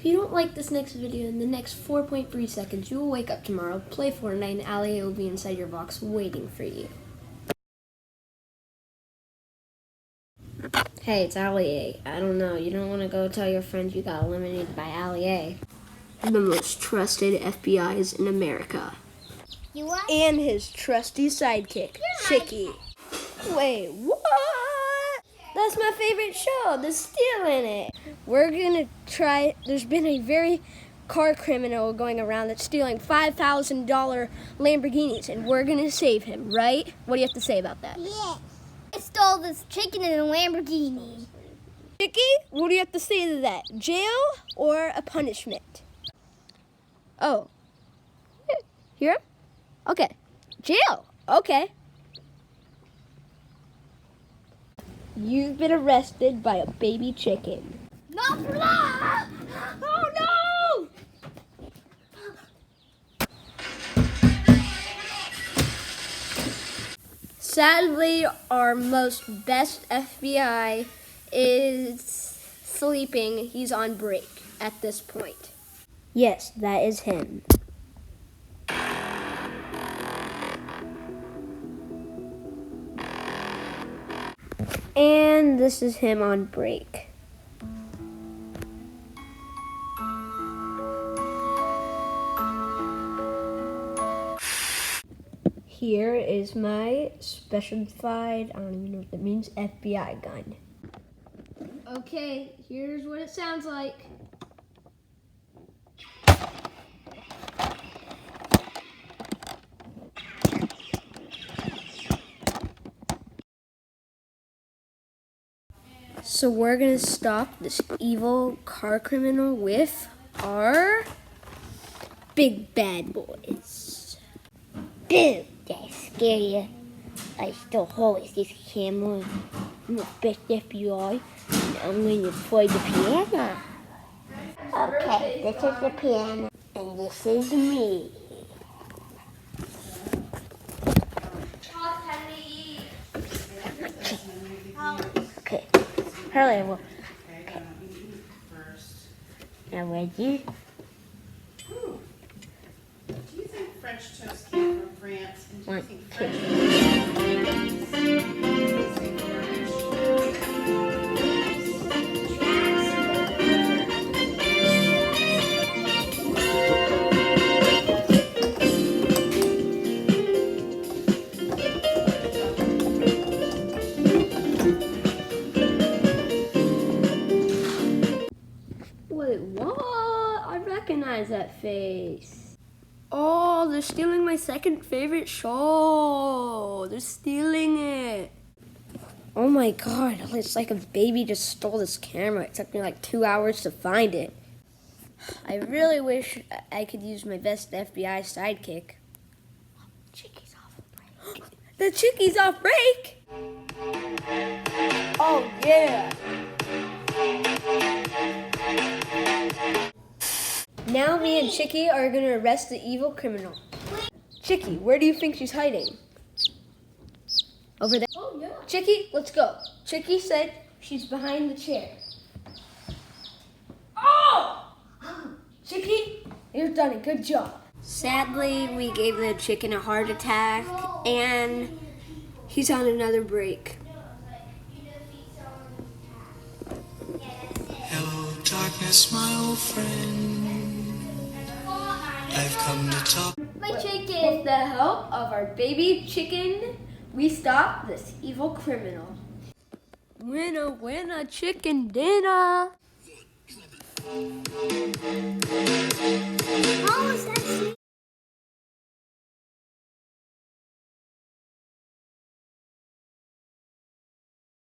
If you don't like this next video, in the next 4.3 seconds, you will wake up tomorrow, play Fortnite, and Ali will be inside your box waiting for you. Hey, it's Ali A. I don't know, you don't want to go tell your friends you got eliminated by Ali A. The most trusted FBIs in America. You what? And his trusty sidekick, Chicky. Wait, what? That's my favorite show. There's steel in it. We're gonna try. There's been a very car criminal going around that's stealing $5,000 Lamborghinis, and we're gonna save him, right? What do you have to say about that? Yeah. I stole this chicken in a Lamborghini. Chicky, what do you have to say to that? Jail or a punishment? Oh. Here? Okay. Jail. Okay. You've been arrested by a baby chicken. No, no! Oh no! Sadly, our most best FBI is sleeping. He's on break at this point. Yes, that is him. And this is him on break. Here is my specified, I don't even know what that means, FBI gun. Okay, here's what it sounds like. So we're gonna stop this evil car criminal with our big bad boys. Dude, that's scary. I stole always this camera. I'm the best FBI. And I'm going to play the piano. Okay, this is the piano. And this is me. Okay. Hurry, well. Okay. Now ready? Do you think French toast came from France? And do you 1, think 2. French toast came Wait, what? I recognize that face. Oh, they're stealing my second favorite show. They're stealing it. Oh my god, it's like a baby just stole this camera. It took me like 2 hours to find it. I really wish I could use my best FBI sidekick. Chicky's off break. The Chicky's off break! Oh yeah! Now me and Chicky are gonna arrest the evil criminal. Chicky, where do you think she's hiding? Over there? Oh yeah. Chicky, let's go. Chicky said she's behind the chair. Oh! Chicky, you've done a good job. Sadly, we gave the chicken a heart attack and he's on another break. Hello, darkness, my old friend. I've come to talk. My chicken! With the help of our baby chicken, we stop this evil criminal. Winner, winner, chicken dinner. How is that?